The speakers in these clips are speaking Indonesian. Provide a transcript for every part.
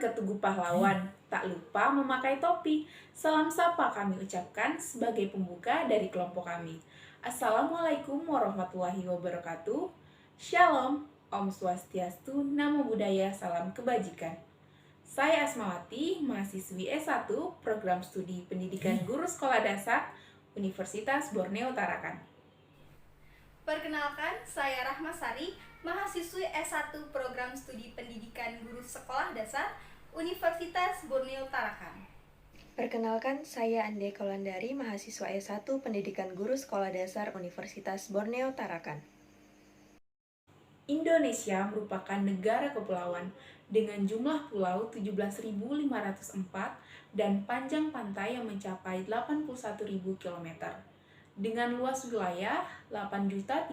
ke Tugu Pahlawan, tak lupa memakai topi. Salam sapa kami ucapkan sebagai pembuka dari kelompok kami. Assalamualaikum warahmatullahi wabarakatuh. Shalom, Om Swastiastu, Namo Buddhaya, Salam Kebajikan. Saya Asmawati, mahasiswi S1 Program Studi Pendidikan Guru Sekolah Dasar Universitas Borneo Tarakan. Perkenalkan, saya Rahmasari, mahasiswi S1 Program Studi Pendidikan Guru Sekolah Dasar Universitas Borneo Tarakan. Perkenalkan, saya Ande Kaulandari, mahasiswa S1 Pendidikan Guru Sekolah Dasar Universitas Borneo Tarakan. Indonesia merupakan negara kepulauan dengan jumlah pulau 17.504 dan panjang pantai yang mencapai 81.000 km. Dengan luas wilayah 8.300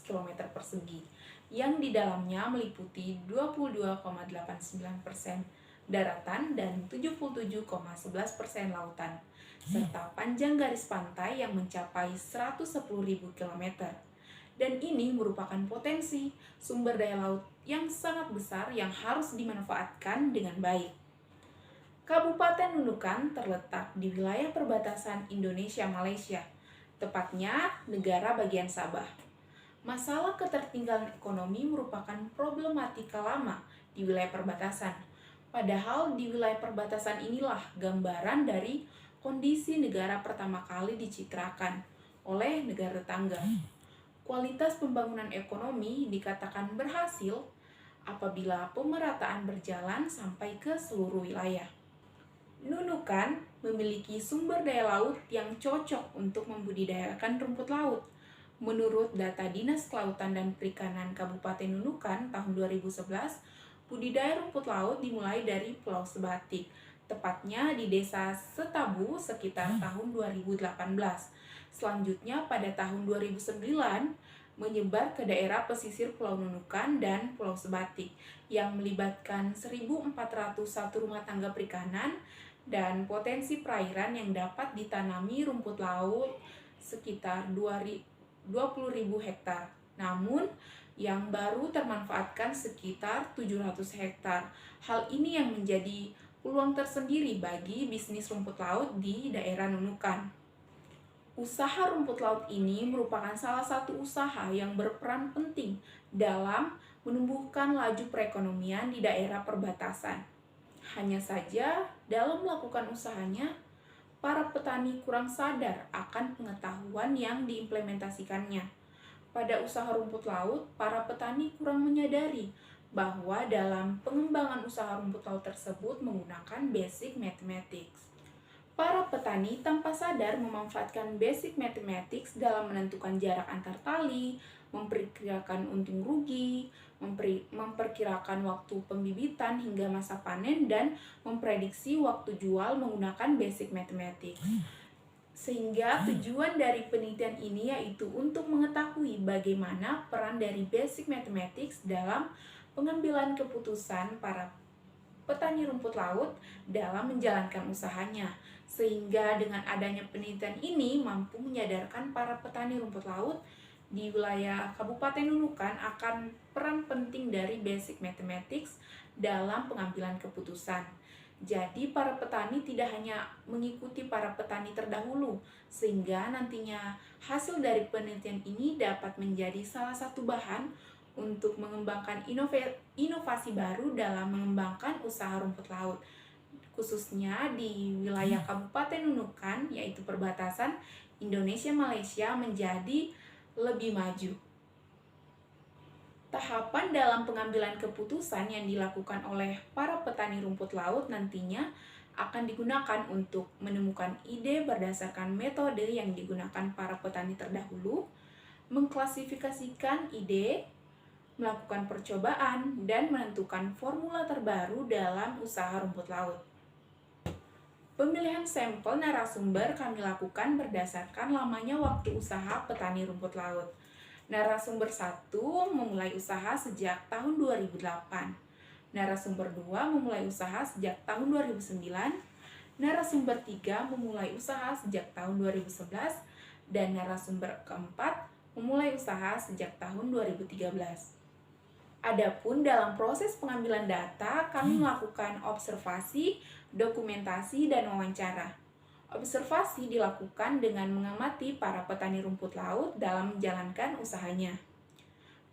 km persegi, yang di dalamnya meliputi 22,89% daratan dan 77,11% lautan, serta panjang garis pantai yang mencapai 110.000 km. Dan ini merupakan potensi sumber daya laut yang sangat besar yang harus dimanfaatkan dengan baik. Kabupaten Nunukan terletak di wilayah perbatasan Indonesia-Malaysia, tepatnya negara bagian Sabah. Masalah ketertinggalan ekonomi merupakan problematika lama di wilayah perbatasan. Padahal di wilayah perbatasan inilah gambaran dari kondisi negara pertama kali dicitrakan oleh negara tetangga. Kualitas pembangunan ekonomi dikatakan berhasil apabila pemerataan berjalan sampai ke seluruh wilayah. Nunukan memiliki sumber daya laut yang cocok untuk membudidayakan rumput laut. Menurut data Dinas Kelautan dan Perikanan Kabupaten Nunukan tahun 2011, budidaya rumput laut dimulai dari Pulau Sebatik, tepatnya di Desa Setabu sekitar tahun 2018. Selanjutnya pada tahun 2009 menyebar ke daerah pesisir Pulau Nunukan dan Pulau Sebatik yang melibatkan 1.401 rumah tangga perikanan dan potensi perairan yang dapat ditanami rumput laut sekitar 20.000 hektar. Namun, yang baru termanfaatkan sekitar 700 hektar. Hal ini yang menjadi peluang tersendiri bagi bisnis rumput laut di daerah Nunukan. Usaha rumput laut ini merupakan salah satu usaha yang berperan penting dalam menumbuhkan laju perekonomian di daerah perbatasan. Hanya saja, dalam melakukan usahanya, para petani kurang sadar akan pengetahuan yang diimplementasikannya. Pada usaha rumput laut, para petani kurang menyadari bahwa dalam pengembangan usaha rumput laut tersebut menggunakan basic mathematics. Para petani tanpa sadar memanfaatkan basic mathematics dalam menentukan jarak antar tali, memperkirakan untung rugi, memperkirakan waktu pembibitan hingga masa panen, dan memprediksi waktu jual menggunakan basic mathematics. Sehingga tujuan dari penelitian ini yaitu untuk mengetahui bagaimana peran dari basic mathematics dalam pengambilan keputusan para petani rumput laut dalam menjalankan usahanya. Sehingga dengan adanya penelitian ini mampu menyadarkan para petani rumput laut di wilayah Kabupaten Nunukan akan peran penting dari basic mathematics dalam pengambilan keputusan. Jadi para petani tidak hanya mengikuti para petani terdahulu, sehingga nantinya hasil dari penelitian ini dapat menjadi salah satu bahan untuk mengembangkan inovasi baru dalam mengembangkan usaha rumput laut, khususnya di wilayah Kabupaten Nunukan, yaitu perbatasan Indonesia-Malaysia, menjadi lebih maju. Tahapan dalam pengambilan keputusan yang dilakukan oleh para petani rumput laut nantinya akan digunakan untuk menemukan ide berdasarkan metode yang digunakan para petani terdahulu, mengklasifikasikan ide, melakukan percobaan, dan menentukan formula terbaru dalam usaha rumput laut. Pemilihan sampel narasumber kami lakukan berdasarkan lamanya waktu usaha petani rumput laut. Narasumber 1 memulai usaha sejak tahun 2008. Narasumber 2 memulai usaha sejak tahun 2009. Narasumber 3 memulai usaha sejak tahun 2011. Dan narasumber keempat memulai usaha sejak tahun 2013. Adapun dalam proses pengambilan data, kami melakukan observasi, dokumentasi, dan wawancara. Observasi dilakukan dengan mengamati para petani rumput laut dalam menjalankan usahanya.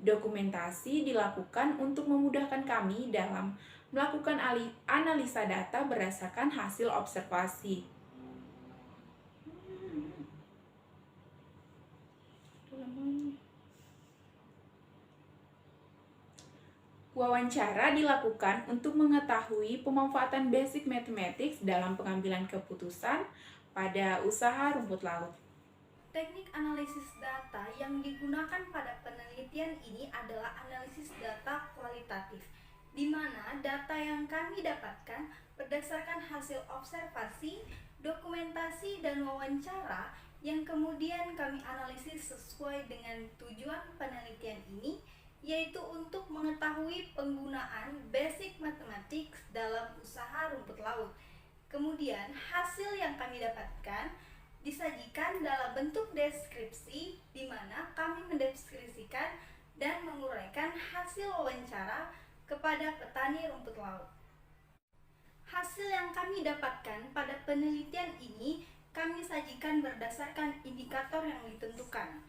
Dokumentasi dilakukan untuk memudahkan kami dalam melakukan analisa data berdasarkan hasil observasi. Wawancara dilakukan untuk mengetahui pemanfaatan basic mathematics dalam pengambilan keputusan pada usaha rumput laut. Teknik analisis data yang digunakan pada penelitian ini adalah analisis data kualitatif, di mana data yang kami dapatkan berdasarkan hasil observasi, dokumentasi, dan wawancara yang kemudian kami analisis sesuai dengan tujuan penelitian ini, yaitu untuk mengetahui penggunaan basic mathematics dalam usaha rumput laut. Kemudian hasil yang kami dapatkan disajikan dalam bentuk deskripsi, di mana kami mendeskripsikan dan menguraikan hasil wawancara kepada petani rumput laut. Hasil yang kami dapatkan pada penelitian ini kami sajikan berdasarkan indikator yang ditentukan,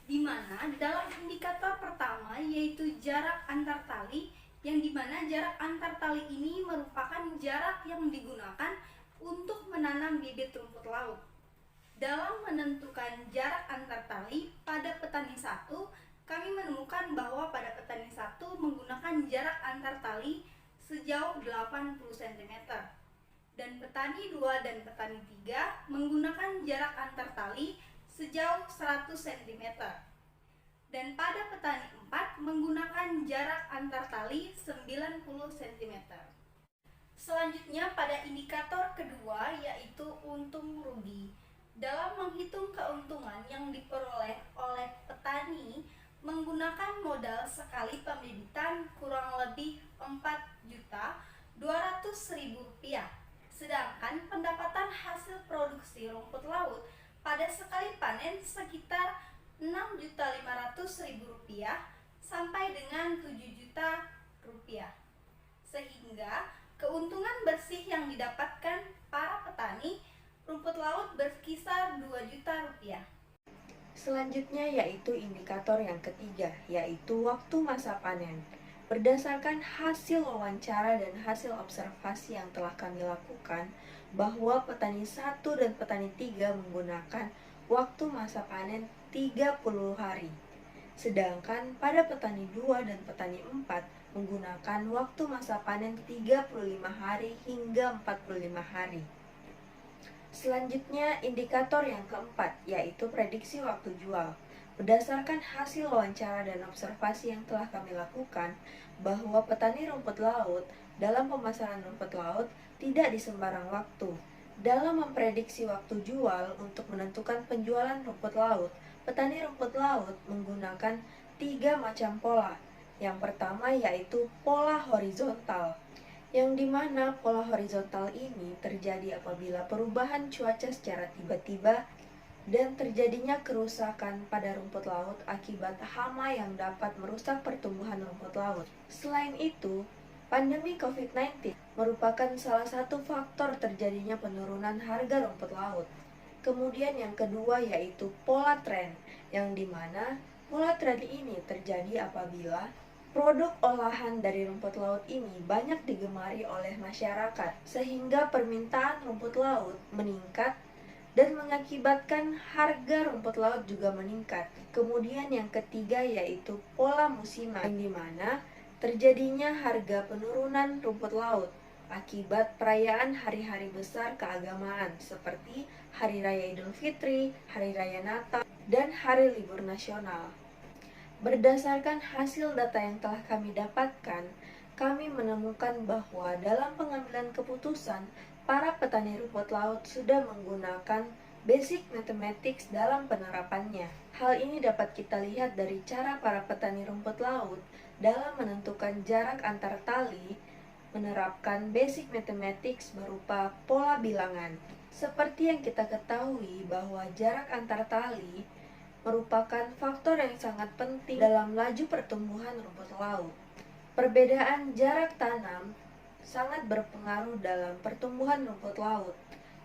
di mana dalam indikator pertama yaitu jarak antar tali, yang dimana jarak antar tali ini merupakan jarak yang digunakan untuk menanam bibit rumput laut. Dalam menentukan jarak antar tali pada petani 1, kami menemukan bahwa pada petani 1 menggunakan jarak antar tali sejauh 80 cm, dan petani 2 dan petani 3 menggunakan jarak antar tali sejauh 100 cm, dan pada petani 4 menggunakan jarak antar tali 90 cm. Selanjutnya pada indikator kedua yaitu untung rugi. Dalam menghitung keuntungan yang diperoleh oleh petani menggunakan modal sekali pembibitan kurang lebih Rp4.200.000, sedangkan pendapatan hasil produksi rumput laut pada sekali panen sekitar Rp6.500.000 sampai dengan Rp7.000.000, sehingga keuntungan bersih yang didapatkan para petani rumput laut berkisar Rp2.000.000. Selanjutnya yaitu indikator yang ketiga, yaitu waktu masa panen. Berdasarkan hasil wawancara dan hasil observasi yang telah kami lakukan, bahwa petani 1 dan petani 3 menggunakan waktu masa panen 30 hari. Sedangkan pada petani 2 dan petani 4 menggunakan waktu masa panen 35 hari hingga 45 hari. Selanjutnya, indikator yang keempat, yaitu prediksi waktu jual. Berdasarkan hasil wawancara dan observasi yang telah kami lakukan, bahwa petani rumput laut dalam pemasaran rumput laut tidak di sembarang waktu. Dalam memprediksi waktu jual untuk menentukan penjualan rumput laut, petani rumput laut menggunakan 3 macam pola. Yang pertama yaitu pola horizontal, yang dimana pola horizontal ini terjadi apabila perubahan cuaca secara tiba-tiba dan terjadinya kerusakan pada rumput laut akibat hama yang dapat merusak pertumbuhan rumput laut. Selain itu, pandemi COVID-19 merupakan salah satu faktor terjadinya penurunan harga rumput laut. Kemudian yang kedua yaitu pola tren, yang dimana pola tren ini terjadi apabila produk olahan dari rumput laut ini banyak digemari oleh masyarakat, sehingga permintaan rumput laut meningkat dan mengakibatkan harga rumput laut juga meningkat. Kemudian yang ketiga yaitu pola musiman, yang dimana terjadinya harga penurunan rumput laut akibat perayaan hari-hari besar keagamaan seperti Hari Raya Idul Fitri, Hari Raya Natal, dan Hari Libur Nasional. Berdasarkan hasil data yang telah kami dapatkan, kami menemukan bahwa dalam pengambilan keputusan, para petani rumput laut sudah menggunakan basic mathematics dalam penerapannya. Hal ini dapat kita lihat dari cara para petani rumput laut dalam menentukan jarak antar tali, menerapkan basic mathematics berupa pola bilangan. Seperti yang kita ketahui bahwa jarak antar tali merupakan faktor yang sangat penting dalam laju pertumbuhan rumput laut. Perbedaan jarak tanam sangat berpengaruh dalam pertumbuhan rumput laut.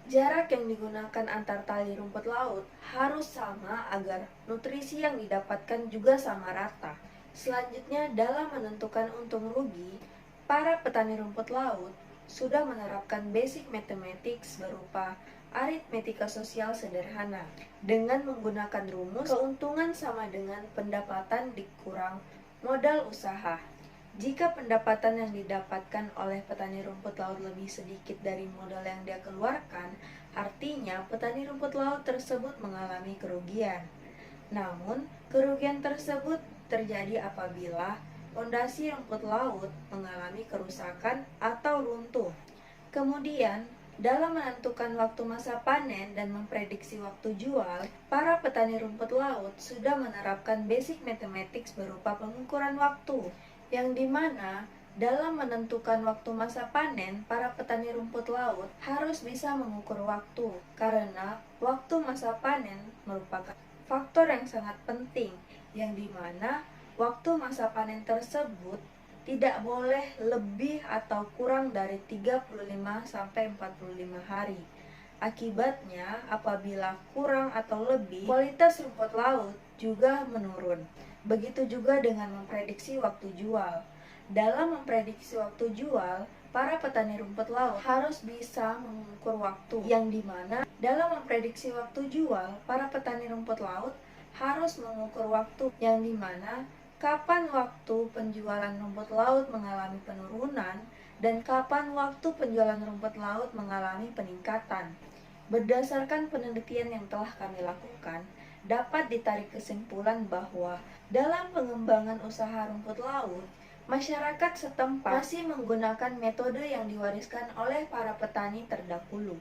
Jarak yang digunakan antar tali rumput laut harus sama agar nutrisi yang didapatkan juga sama rata. Selanjutnya, dalam menentukan untung rugi, para petani rumput laut sudah menerapkan basic mathematics berupa aritmetika sosial sederhana dengan menggunakan rumus keuntungan sama dengan pendapatan dikurang modal usaha. Jika pendapatan yang didapatkan oleh petani rumput laut lebih sedikit dari modal yang dia keluarkan, artinya petani rumput laut tersebut mengalami kerugian. Namun, kerugian tersebut terjadi apabila fondasi rumput laut mengalami kerusakan atau runtuh. Kemudian, dalam menentukan waktu masa panen dan memprediksi waktu jual, para petani rumput laut sudah menerapkan basic mathematics berupa pengukuran waktu, yang dimana dalam menentukan waktu masa panen, para petani rumput laut harus bisa mengukur waktu, karena waktu masa panen merupakan faktor yang sangat penting, yang dimana waktu masa panen tersebut tidak boleh lebih atau kurang dari 35-45 hari. Akibatnya, apabila kurang atau lebih, kualitas rumput laut juga menurun. Begitu juga dengan memprediksi waktu jual. Dalam memprediksi waktu jual, para petani rumput laut harus bisa mengukur waktu, yang dimana dalam memprediksi waktu jual, para petani rumput laut harus mengukur waktu, yang dimana kapan waktu penjualan rumput laut mengalami penurunan dan kapan waktu penjualan rumput laut mengalami peningkatan. Berdasarkan penelitian yang telah kami lakukan, dapat ditarik kesimpulan bahwa dalam pengembangan usaha rumput laut, masyarakat setempat masih menggunakan metode yang diwariskan oleh para petani terdahulu.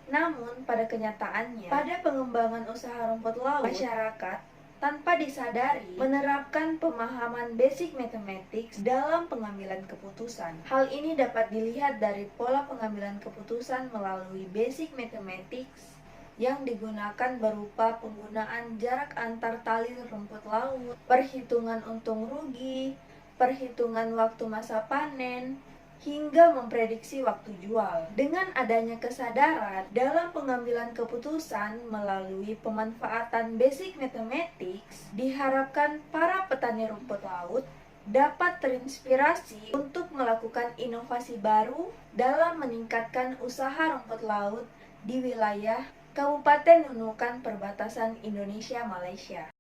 Namun, pada kenyataannya, pada pengembangan usaha rumput laut, masyarakat tanpa disadari menerapkan pemahaman basic mathematics dalam pengambilan keputusan. Hal ini dapat dilihat dari pola pengambilan keputusan melalui basic mathematics yang digunakan berupa penggunaan jarak antar tali rumput laut, perhitungan untung rugi, perhitungan waktu masa panen, hingga memprediksi waktu jual. Dengan adanya kesadaran dalam pengambilan keputusan melalui pemanfaatan basic mathematics, diharapkan para petani rumput laut dapat terinspirasi untuk melakukan inovasi baru dalam meningkatkan usaha rumput laut di wilayah Kabupaten Nunukan perbatasan Indonesia-Malaysia.